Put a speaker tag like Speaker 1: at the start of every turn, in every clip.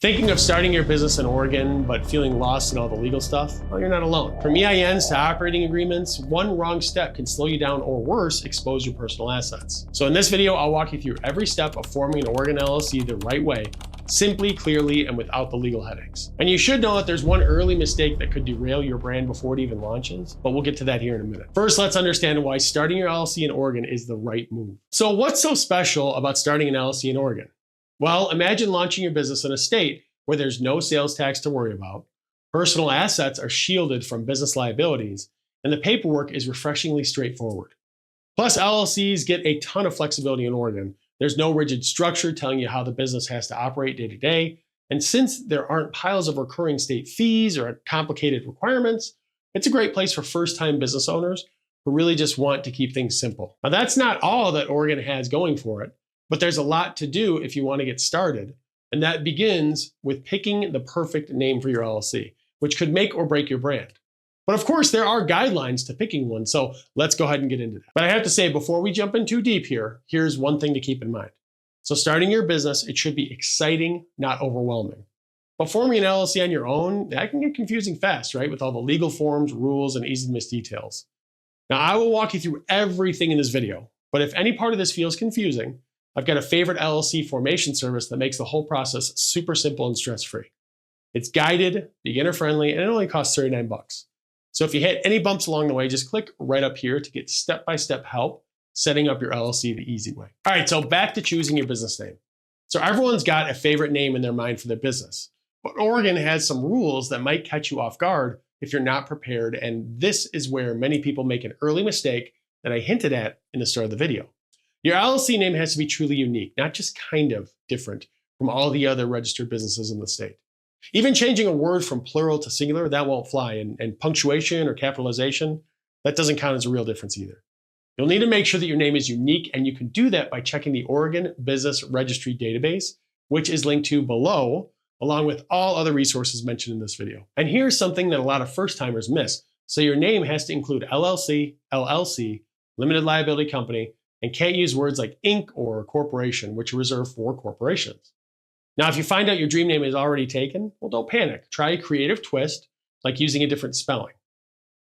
Speaker 1: Thinking of starting your business in Oregon, but feeling lost in all the legal stuff? Well, you're not alone. From EINs to operating agreements, one wrong step can slow you down or worse, expose your personal assets. So in this video, I'll walk you through every step of forming an Oregon LLC the right way, simply, clearly, and without the legal headaches. And you should know that there's one early mistake that could derail your brand before it even launches, but we'll get to that here in a minute. First, let's understand why starting your LLC in Oregon is the right move. So what's so special about starting an LLC in Oregon? Well, imagine launching your business in a state where there's no sales tax to worry about, personal assets are shielded from business liabilities, and the paperwork is refreshingly straightforward. Plus, LLCs get a ton of flexibility in Oregon. There's no rigid structure telling you how the business has to operate day to day. And since there aren't piles of recurring state fees or complicated requirements, it's a great place for first-time business owners who really just want to keep things simple. Now, that's not all that Oregon has going for it, but there's a lot to do if you want to get started. And that begins with picking the perfect name for your LLC, which could make or break your brand. But of course, there are guidelines to picking one, so let's go ahead and get into that. But I have to say, before we jump in too deep here, here's one thing to keep in mind. So starting your business, it should be exciting, not overwhelming. But forming an LLC on your own, that can get confusing fast, right? With all the legal forms, rules, and easy to miss details. Now, I will walk you through everything in this video, but if any part of this feels confusing, I've got a favorite LLC formation service that makes the whole process super simple and stress-free. It's guided, beginner-friendly, and it only costs $39. So if you hit any bumps along the way, just click right up here to get step-by-step help setting up your LLC the easy way. All right, so back to choosing your business name. So everyone's got a favorite name in their mind for their business, but Oregon has some rules that might catch you off guard if you're not prepared, and this is where many people make an early mistake that I hinted at in the start of the video. Your LLC name has to be truly unique, not just kind of different from all the other registered businesses in the state. Even changing a word from plural to singular, that won't fly. And punctuation or capitalization, that doesn't count as a real difference either. You'll need to make sure that your name is unique, and you can do that by checking the Oregon Business Registry database, which is linked to below, along with all other resources mentioned in this video. And here's something that a lot of first-timers miss. So your name has to include LLC, LLC, limited liability company, and can't use words like Inc. or corporation, which are reserved for corporations. Now, if you find out your dream name is already taken, well, don't panic. Try a creative twist, like using a different spelling.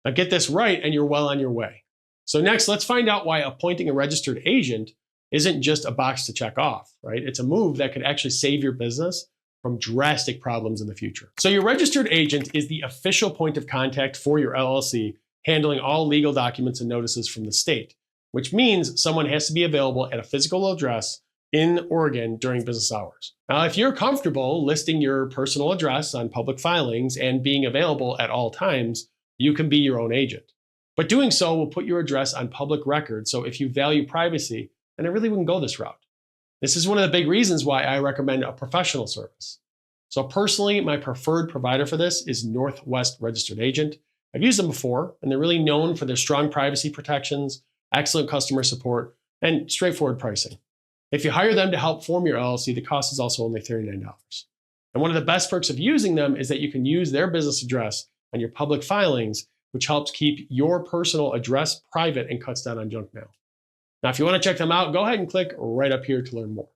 Speaker 1: Now, get this right, and you're well on your way. So next, let's find out why appointing a registered agent isn't just a box to check off, right? It's a move that could actually save your business from drastic problems in the future. So your registered agent is the official point of contact for your LLC, handling all legal documents and notices from the state, which means someone has to be available at a physical address in Oregon during business hours. Now, if you're comfortable listing your personal address on public filings and being available at all times, you can be your own agent. But doing so will put your address on public record, so if you value privacy, then I really wouldn't go this route. This is one of the big reasons why I recommend a professional service. So personally, my preferred provider for this is Northwest Registered Agent. I've used them before, and they're really known for their strong privacy protections, excellent customer support, and straightforward pricing. If you hire them to help form your LLC, the cost is also only $39. And one of the best perks of using them is that you can use their business address on your public filings, which helps keep your personal address private and cuts down on junk mail. Now, if you want to check them out, go ahead and click right up here to learn more.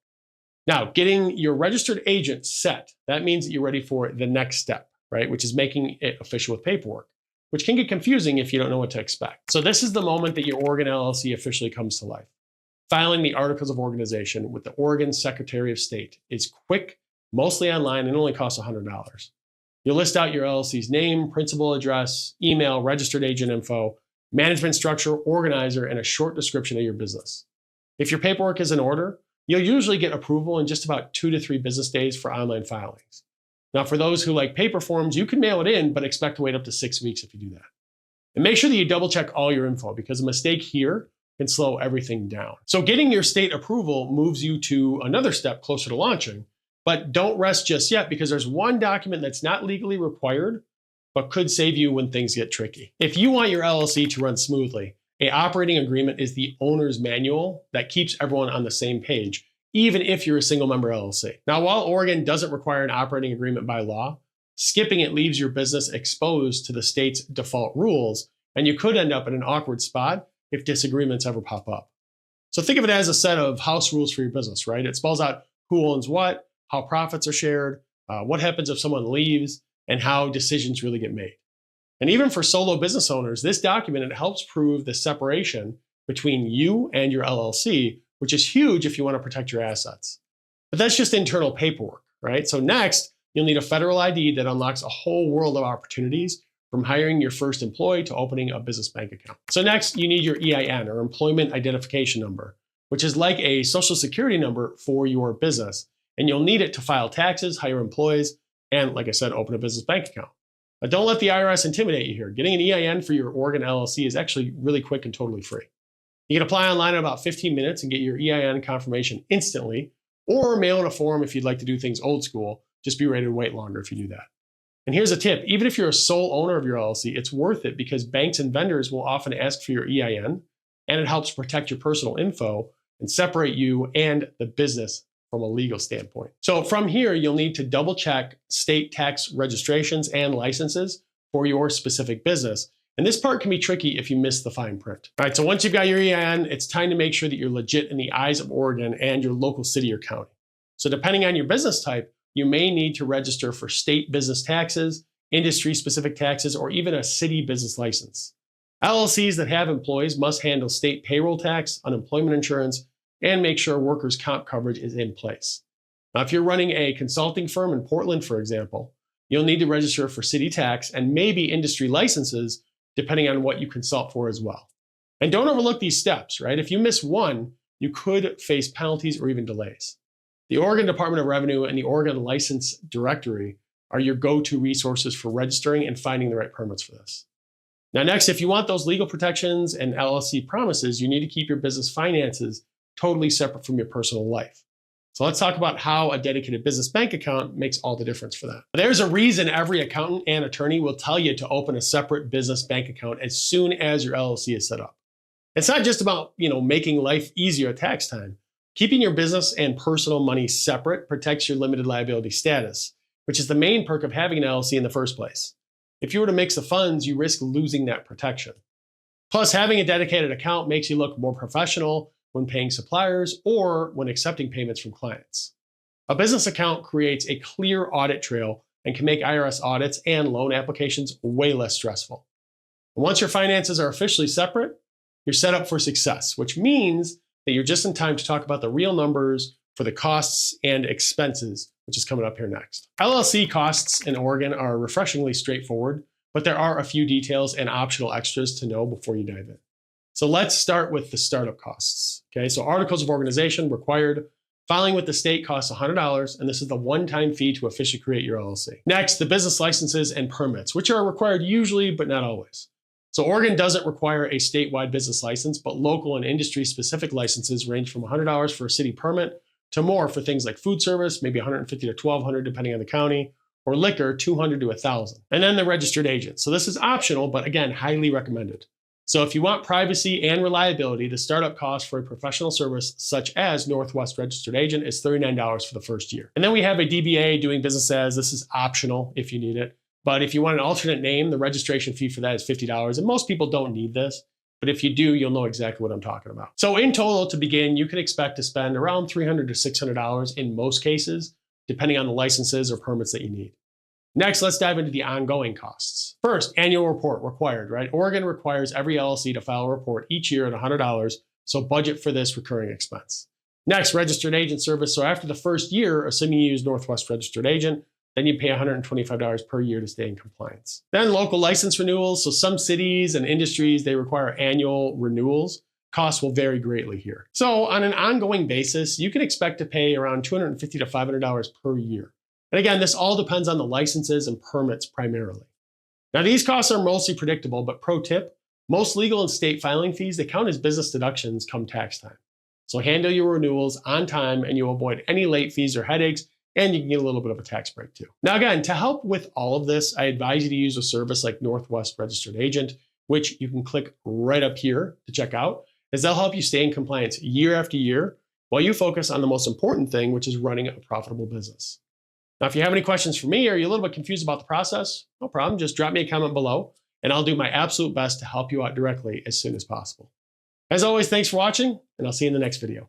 Speaker 1: Now, getting your registered agent set, that means that you're ready for the next step, right? Which is making it official with paperwork, which can get confusing if you don't know what to expect. So this is the moment that your Oregon LLC officially comes to life. Filing the Articles of Organization with the Oregon Secretary of State is quick, mostly online, and only costs $100. You'll list out your LLC's name, principal address, email, registered agent info, management structure, organizer, and a short description of your business. If your paperwork is in order, you'll usually get approval in just about 2 to 3 business days for online filings. Now, for those who like paper forms, you can mail it in, but expect to wait up to 6 weeks if you do that. And make sure that you double check all your info, because a mistake here can slow everything down. So getting your state approval moves you to another step closer to launching, but don't rest just yet, because there's one document that's not legally required, but could save you when things get tricky. If you want your LLC to run smoothly, an operating agreement is the owner's manual that keeps everyone on the same page, even if you're a single member LLC. Now, while Oregon doesn't require an operating agreement by law, skipping it leaves your business exposed to the state's default rules, and you could end up in an awkward spot if disagreements ever pop up. So think of it as a set of house rules for your business, right? It spells out who owns what, how profits are shared, what happens if someone leaves, and how decisions really get made. And even for solo business owners, this document, it helps prove the separation between you and your LLC, which is huge if you want to protect your assets. But that's just internal paperwork, right? So next, you'll need a federal ID that unlocks a whole world of opportunities, from hiring your first employee to opening a business bank account. So next, you need your EIN, or Employment Identification Number, which is like a social security number for your business. And you'll need it to file taxes, hire employees, and like I said, open a business bank account. But don't let the IRS intimidate you here. Getting an EIN for your Oregon LLC is actually really quick and totally free. You can apply online in about 15 minutes and get your EIN confirmation instantly, or mail in a form if you'd like to do things old school. Just be ready to wait longer if you do that. And here's a tip. Even if you're a sole owner of your LLC, it's worth it because banks and vendors will often ask for your EIN, and it helps protect your personal info and separate you and the business from a legal standpoint. So from here, you'll need to double check state tax registrations and licenses for your specific business. And this part can be tricky if you miss the fine print. All right, so once you've got your EIN, it's time to make sure that you're legit in the eyes of Oregon and your local city or county. So depending on your business type, you may need to register for state business taxes, industry-specific taxes, or even a city business license. LLCs that have employees must handle state payroll tax, unemployment insurance, and make sure workers' comp coverage is in place. Now, if you're running a consulting firm in Portland, for example, you'll need to register for city tax and maybe industry licenses, depending on what you consult for as well. And don't overlook these steps, right? If you miss one, you could face penalties or even delays. The Oregon Department of Revenue and the Oregon License Directory are your go-to resources for registering and finding the right permits for this. Now, next, if you want those legal protections and LLC promises, you need to keep your business finances totally separate from your personal life. So let's talk about how a dedicated business bank account makes all the difference for that. There's a reason every accountant and attorney will tell you to open a separate business bank account as soon as your LLC is set up. It's not just about, making life easier at tax time. Keeping your business and personal money separate protects your limited liability status, which is the main perk of having an LLC in the first place. If you were to mix the funds, you risk losing that protection. Plus, having a dedicated account makes you look more professional when paying suppliers or when accepting payments from clients. A business account creates a clear audit trail and can make IRS audits and loan applications way less stressful. And once your finances are officially separate, you're set up for success, which means that you're just in time to talk about the real numbers for the costs and expenses, which is coming up here next. LLC costs in Oregon are refreshingly straightforward, but there are a few details and optional extras to know before you dive in. So let's start with the startup costs. Okay, so articles of organization required. Filing with the state costs $100, and this is the one-time fee to officially create your LLC. Next, the business licenses and permits, which are required usually, but not always. So Oregon doesn't require a statewide business license, but local and industry-specific licenses range from $100 for a city permit to more for things like food service, maybe $150 to $1,200 depending on the county, or liquor, $200 to $1,000. And then the registered agent. So this is optional, but again, highly recommended. So if you want privacy and reliability, the startup cost for a professional service such as Northwest Registered Agent is $39 for the first year. And then we have a DBA, doing business as. This is optional if you need it. But if you want an alternate name, the registration fee for that is $50. And most people don't need this, but if you do, you'll know exactly what I'm talking about. So in total, to begin, you can expect to spend around $300 to $600 in most cases, depending on the licenses or permits that you need. Next, let's dive into the ongoing costs. First, annual report required, right? Oregon requires every LLC to file a report each year at $100, so budget for this recurring expense. Next, registered agent service. So after the first year, assuming you use Northwest Registered Agent, then you pay $125 per year to stay in compliance. Then local license renewals. So some cities and industries, they require annual renewals. Costs will vary greatly here. So on an ongoing basis, you can expect to pay around $250 to $500 per year. And again, this all depends on the licenses and permits primarily. Now, these costs are mostly predictable, but pro tip, most legal and state filing fees, they count as business deductions come tax time. So handle your renewals on time and you'll avoid any late fees or headaches, and you can get a little bit of a tax break too. Now, again, to help with all of this, I advise you to use a service like Northwest Registered Agent, which you can click right up here to check out, as they'll help you stay in compliance year after year while you focus on the most important thing, which is running a profitable business. Now, if you have any questions for me or you're a little bit confused about the process, no problem. Just drop me a comment below and I'll do my absolute best to help you out directly as soon as possible. As always, thanks for watching, and I'll see you in the next video.